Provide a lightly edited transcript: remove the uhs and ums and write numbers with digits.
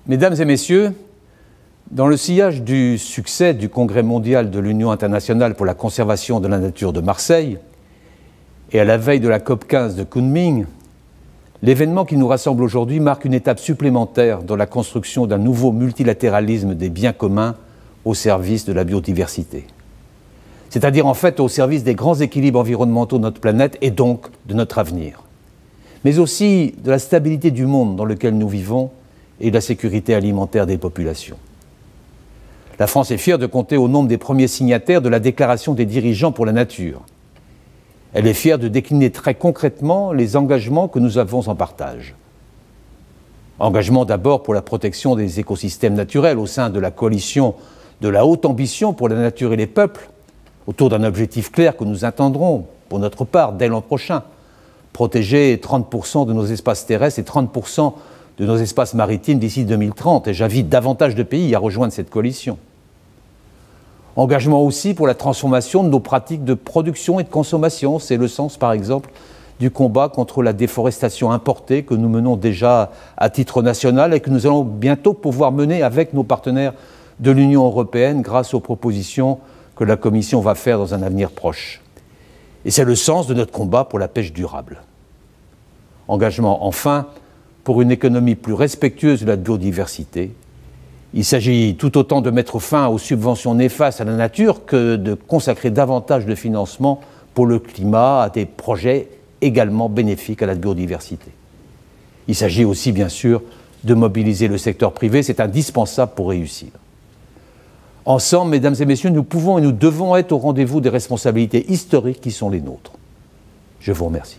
Mesdames et messieurs, dans le sillage du succès du Congrès mondial de l'Union internationale pour la conservation de la nature de Marseille et à la veille de la COP15 de Kunming, l'événement qui nous rassemble aujourd'hui marque une étape supplémentaire dans la construction d'un nouveau multilatéralisme des biens communs au service de la biodiversité. C'est-à-dire en fait au service des grands équilibres environnementaux de notre planète et donc de notre avenir, mais aussi de la stabilité du monde dans lequel nous vivons et de la sécurité alimentaire des populations. La France est fière de compter au nombre des premiers signataires de la Déclaration des dirigeants pour la nature. Elle est fière de décliner très concrètement les engagements que nous avons en partage. Engagement d'abord pour la protection des écosystèmes naturels au sein de la coalition de la haute ambition pour la nature et les peuples, autour d'un objectif clair que nous atteindrons pour notre part dès l'an prochain, protéger 30% de nos espaces terrestres et 30% de nos espaces maritimes d'ici 2030, et j'invite davantage de pays à rejoindre cette coalition. Engagement aussi pour la transformation de nos pratiques de production et de consommation. C'est le sens, par exemple, du combat contre la déforestation importée que nous menons déjà à titre national et que nous allons bientôt pouvoir mener avec nos partenaires de l'Union européenne grâce aux propositions que la Commission va faire dans un avenir proche. Et c'est le sens de notre combat pour la pêche durable. Engagement, enfin, pour une économie plus respectueuse de la biodiversité. Il s'agit tout autant de mettre fin aux subventions néfastes à la nature que de consacrer davantage de financement pour le climat à des projets également bénéfiques à la biodiversité. Il s'agit aussi, bien sûr, de mobiliser le secteur privé, c'est indispensable pour réussir. Ensemble, mesdames et messieurs, nous pouvons et nous devons être au rendez-vous des responsabilités historiques qui sont les nôtres. Je vous remercie.